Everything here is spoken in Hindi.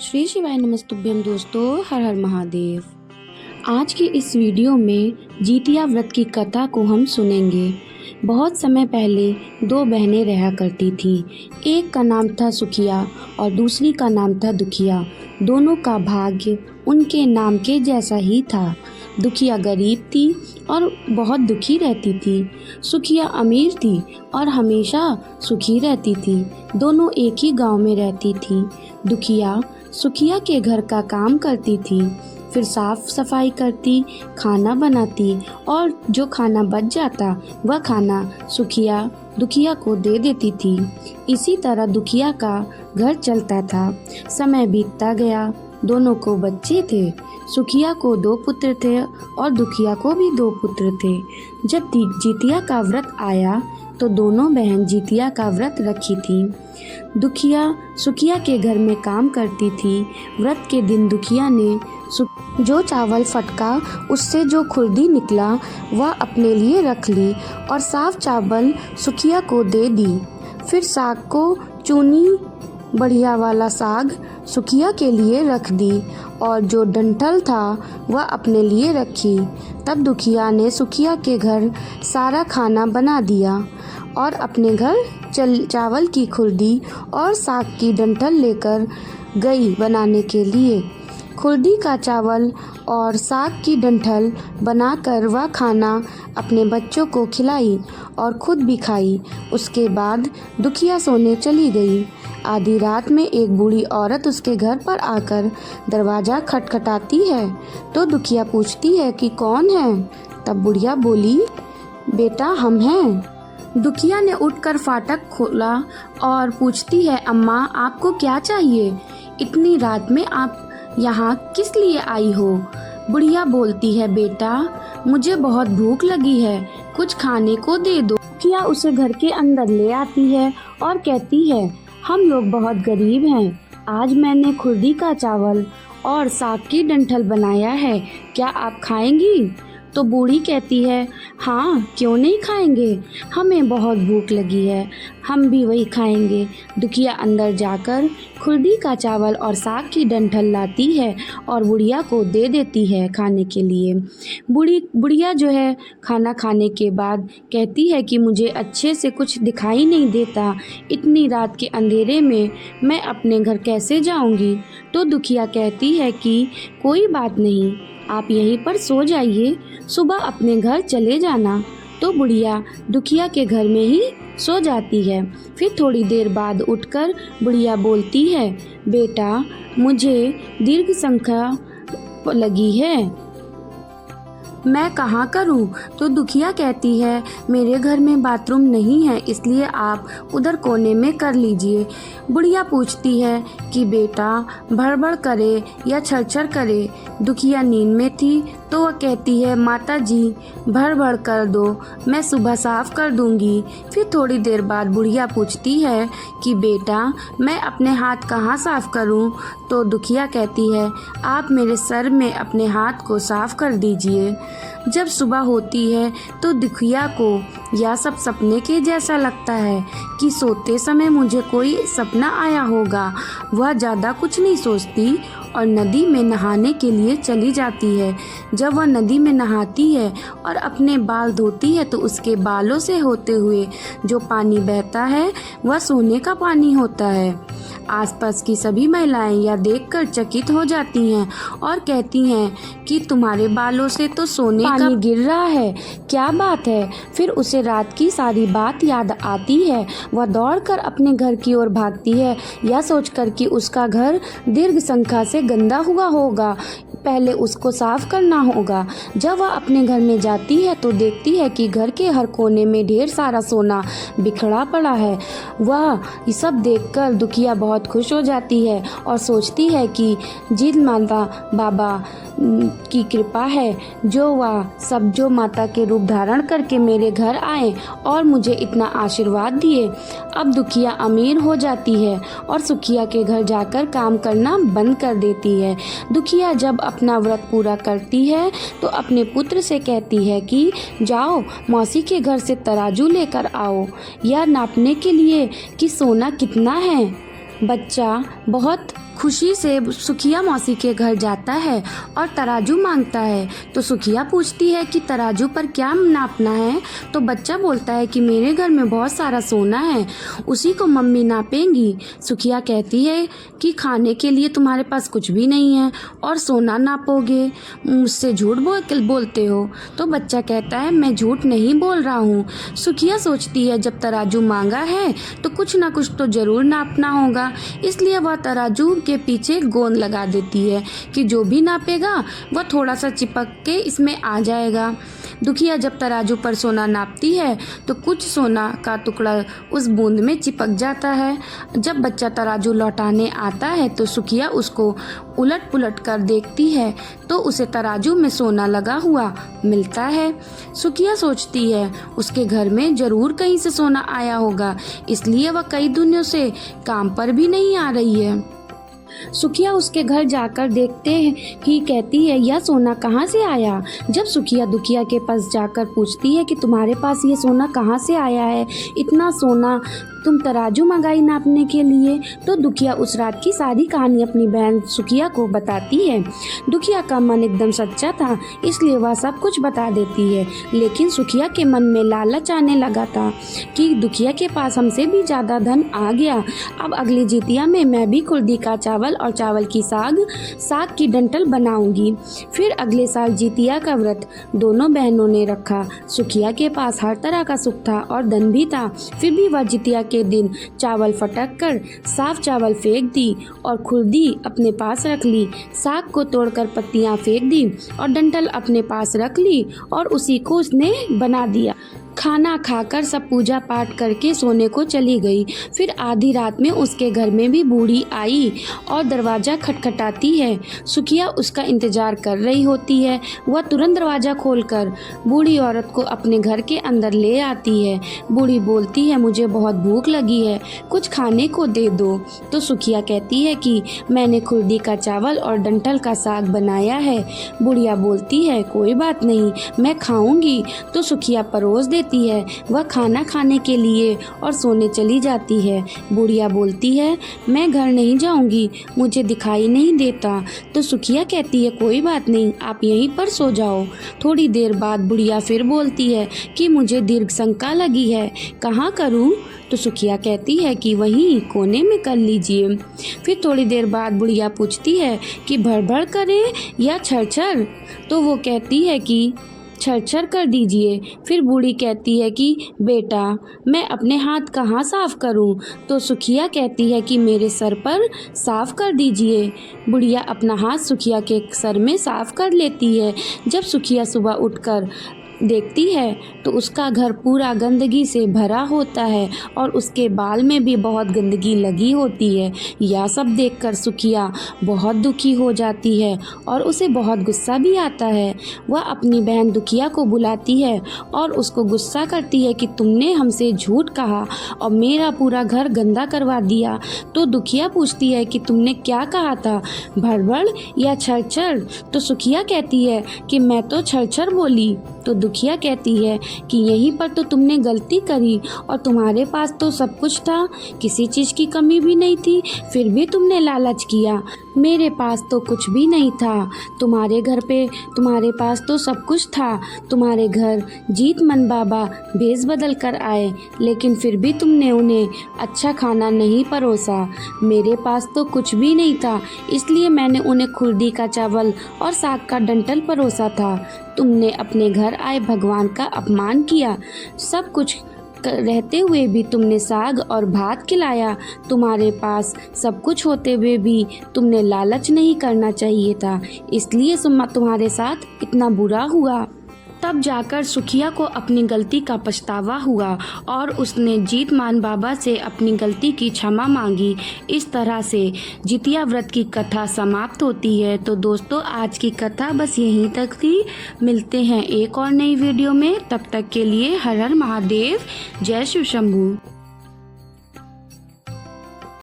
श्री शिवाय नमस्तुभ्यम दोस्तों, हर हर महादेव। आज की इस वीडियो में जितिया व्रत की कथा को हम सुनेंगे। बहुत समय पहले दो बहनें रहा करती थीं। एक का नाम था सुखिया और दूसरी का नाम था दुखिया। दोनों का भाग्य उनके नाम के जैसा ही था। दुखिया गरीब थी और बहुत दुखी रहती थी। सुखिया अमीर थी और हमेशा सुखी रहती थी। दोनों एक ही गांव में रहती थी। दुखिया सुखिया के घर का काम करती थी, फिर साफ सफाई करती, खाना बनाती और जो खाना बच जाता वह खाना सुखिया दुखिया को दे देती थी। इसी तरह दुखिया का घर चलता था। समय बीतता गया। दोनों को बच्चे थे। सुखिया को 2 पुत्र थे और दुखिया को भी 2 पुत्र थे। जब जितिया का व्रत आया तो दोनों बहन जितिया का व्रत रखी थी। दुखिया सुखिया के घर में काम करती थी। व्रत के दिन दुखिया ने जो चावल फटका उससे जो खुर्दी निकला वह अपने लिए रख ली और साफ चावल सुखिया को दे दी। फिर साग को चूनी बढ़िया वाला साग सुखिया के लिए रख दी और जो डंठल था वह अपने लिए रखी। तब दुखिया ने सुखिया के घर सारा खाना बना दिया और अपने घर चावल की खुर्दी और साग की डंठल लेकर गई बनाने के लिए। खुर्दी का चावल और साग की डंठल बनाकर वह खाना अपने बच्चों को खिलाई और खुद भी खाई। उसके बाद दुखिया सोने चली गई। आधी रात में एक बूढ़ी औरत उसके घर पर आकर दरवाज़ा खटखटाती है तो दुखिया पूछती है कि कौन है। तब बुढ़िया बोली, बेटा हम हैं। दुखिया ने उठकर फाटक खोला और पूछती है, अम्मा आपको क्या चाहिए? इतनी रात में आप यहाँ किस लिए आई हो? बुढ़िया बोलती है, बेटा मुझे बहुत भूख लगी है, कुछ खाने को दे दो। दुखिया उसे घर के अंदर ले आती है और कहती है, हम लोग बहुत गरीब हैं। आज मैंने खुर्दी का चावल और साग की डंठल बनाया है, क्या आप खाएंगी? तो बूढ़ी कहती है, हाँ क्यों नहीं खाएंगे, हमें बहुत भूख लगी है, हम भी वही खाएंगे। दुखिया अंदर जाकर खुर्दी का चावल और साग की डंठल लाती है और बुढ़िया को दे देती है खाने के लिए। बुढ़िया जो है खाना खाने के बाद कहती है कि मुझे अच्छे से कुछ दिखाई नहीं देता, इतनी रात के अंधेरे में मैं अपने घर कैसे जाऊंगी? तो दुखिया कहती है कि कोई बात नहीं, आप यहीं पर सो जाइए, सुबह अपने घर चले जाना। तो बुढ़िया दुखिया के घर में ही सो जाती है। फिर थोड़ी देर बाद उठकर बुढ़िया बोलती है, बेटा मुझे दीर्घ संख्या लगी है, मैं कहाँ करूँ? तो दुखिया कहती है, मेरे घर में बाथरूम नहीं है, इसलिए आप उधर कोने में कर लीजिए। बुढ़िया पूछती है कि बेटा भड़बड़ करे या छरछर करे? दुखिया नींद में थी तो वह कहती है, माता जी भड़बड़ कर दो, मैं सुबह साफ कर दूंगी। फिर थोड़ी देर बाद बुढ़िया पूछती है कि बेटा मैं अपने हाथ कहाँ साफ करूं? तो दुखिया कहती है, आप मेरे सर में अपने हाथ को साफ कर दीजिए। जब सुबह होती है तो दुखिया को यह सब सपने के जैसा लगता है कि सोते समय मुझे कोई सपना आया होगा। वह ज़्यादा कुछ नहीं सोचती और नदी में नहाने के लिए चली जाती है। जब वह नदी में नहाती है और अपने बाल धोती है तो उसके बालों से होते हुए जो पानी बहता है वह सोने का पानी होता है। आसपास की सभी महिलाएं यह देखकर चकित हो जाती हैं और कहती हैं कि तुम्हारे बालों से तो सोने का पानी गिर रहा है, क्या बात है? फिर उसे रात की सारी बात याद आती है। वह दौड़कर अपने घर की ओर भागती है, यह सोचकर कि उसका घर दीर्घ संख्या से गंदा हुआ होगा, पहले उसको साफ करना होगा। जब वह अपने घर में जाती है तो देखती है कि घर के हर कोने में ढेर सारा सोना बिखरा पड़ा है। वह ये सब देखकर दुखिया बहुत खुश हो जाती है और सोचती है कि जिन माता बाबा की कृपा है जो माता के रूप धारण करके मेरे घर आए और मुझे इतना आशीर्वाद दिए। अब दुखिया अमीर हो जाती है और सुखिया के घर जाकर काम करना बंद कर देती है। दुखिया जब अपना व्रत पूरा करती है तो अपने पुत्र से कहती है कि जाओ मौसी के घर से तराजू लेकर आओ, यह नापने के लिए कि सोना कितना है। बच्चा बहुत खुशी से सुखिया मौसी के घर जाता है और तराजू मांगता है। तो सुखिया पूछती है कि तराजू पर क्या नापना है। तो बच्चा बोलता है कि मेरे घर में बहुत सारा सोना है, उसी को मम्मी नापेंगी। सुखिया कहती है कि खाने के लिए तुम्हारे पास कुछ भी नहीं है और सोना नापोगे, मुझसे झूठ बोलते हो। तो बच्चा कहता है मैं झूठ नहीं बोल रहा हूँ। सुखिया सोचती है जब तराजू मांगा है तो कुछ ना कुछ तो ज़रूर नापना होगा, इसलिए वह तराजू के पीछे गोंद लगा देती है कि जो भी नापेगा वह थोड़ा सा चिपक के इसमें आ जाएगा। दुखिया जब तराजू पर सोना नापती है तो कुछ सोना का टुकड़ा उस बूंद में चिपक जाता है। जब बच्चा तराजू लौटाने आता है तो सुखिया उसको उलट पुलट कर देखती है तो उसे तराजू में सोना लगा हुआ मिलता है। सुखिया सोचती है उसके घर में ज़रूर कहीं से सोना आया होगा, इसलिए वह कई दिनों से काम पर भी नहीं आ रही है। सुखिया उसके घर जाकर देखते ही कहती है यह सोना कहाँ से आया। जब सुखिया दुखिया के पास जाकर पूछती है कि तुम्हारे पास ये सोना कहाँ से आया है, इतना सोना तुम तराजू मंगाई नापने के लिए, तो दुखिया उस रात की सारी कहानी अपनी बहन सुखिया को बताती है। दुखिया का मन एकदम सच्चा था, इसलिए वह सब कुछ बता देती है। लेकिन सुखिया के मन में लालच आने लगा था कि दुखिया के पास हमसे भी ज़्यादा धन आ गया, अब अगली जितिया में मैं भी कुल्दी का चावल और चावल की साग की डंठल बनाऊंगी। फिर अगले साल जितिया का व्रत दोनों बहनों ने रखा। सुखिया के पास हर तरह का सुख था और धन भी था, फिर भी वह जितिया के दिन चावल फटक कर साफ चावल फेंक दी और खुर्दी अपने पास रख ली। साग को तोड़कर पत्तियां फेंक दी और डंठल अपने पास रख ली और उसी को उसने बना दिया। खाना खाकर सब पूजा पाठ करके सोने को चली गई। फिर आधी रात में उसके घर में भी बूढ़ी आई और दरवाज़ा खटखटाती है। सुखिया उसका इंतज़ार कर रही होती है। वह तुरंत दरवाज़ा खोलकर बूढ़ी औरत को अपने घर के अंदर ले आती है। बूढ़ी बोलती है मुझे बहुत भूख लगी है, कुछ खाने को दे दो। तो सुखिया कहती है कि मैंने खुर्दी का चावल और डंठल का साग बनाया है। बुढ़िया बोलती है कोई बात नहीं, मैं खाऊंगी। तो सुखिया परोस देती है। वह खाना खाने के लिए और सोने चली जाती है। बुढ़िया बोलती है मैं घर नहीं जाऊंगी, मुझे दिखाई नहीं देता। तो सुखिया कहती है कोई बात नहीं, आप यहीं पर सो जाओ। थोड़ी देर बाद बुढ़िया फिर बोलती है कि मुझे दीर्घ शंका लगी है, कहाँ करूँ। तो सुखिया कहती है कि वहीं कोने में कर लीजिए। फिर थोड़ी देर बाद बुढ़िया पूछती है कि भड़ करें या छर। तो वो कहती है कि छर कर दीजिए। फिर बूढ़ी कहती है कि बेटा मैं अपने हाथ कहाँ साफ करूँ। तो सुखिया कहती है कि मेरे सर पर साफ कर दीजिए। बुढ़िया अपना हाथ सुखिया के सर में साफ कर लेती है। जब सुखिया सुबह उठकर देखती है तो उसका घर पूरा गंदगी से भरा होता है और उसके बाल में भी बहुत गंदगी लगी होती है। यह सब देखकर सुखिया बहुत दुखी हो जाती है और उसे बहुत गुस्सा भी आता है। वह अपनी बहन दुखिया को बुलाती है और उसको गुस्सा करती है कि तुमने हमसे झूठ कहा और मेरा पूरा घर गंदा करवा दिया। तो दुखिया पूछती है कि तुमने क्या कहा था, भड़बड़ या छर। तो सुखिया कहती है कि मैं तो छर बोली। तो दुखिया कहती है कि यहीं पर तो तुमने गलती करी और तुम्हारे पास तो सब कुछ था, किसी चीज़ की कमी भी नहीं थी, फिर भी तुमने लालच किया। मेरे पास तो कुछ भी नहीं था, तुम्हारे पास तो सब कुछ था। तुम्हारे घर जीतमन बाबा भेस बदल कर आए, लेकिन फिर भी तुमने उन्हें अच्छा खाना नहीं परोसा। मेरे पास तो कुछ भी नहीं था, इसलिए मैंने उन्हें खुर्दी का चावल और साग का डंठल परोसा था। तुमने अपने घर आए भगवान का अपमान किया, सब कुछ रहते हुए भी तुमने साग और भात खिलाया। तुम्हारे पास सब कुछ होते हुए भी तुमने लालच नहीं करना चाहिए था, इसलिए तुम्हारे साथ इतना बुरा हुआ। तब जाकर सुखिया को अपनी गलती का पछतावा हुआ और उसने जीतमान बाबा से अपनी गलती की क्षमा मांगी। इस तरह से जितिया व्रत की कथा समाप्त होती है। तो दोस्तों आज की कथा बस यहीं तक थी। मिलते हैं एक और नई वीडियो में, तब तक के लिए हर हर महादेव, जय शिव शंभू।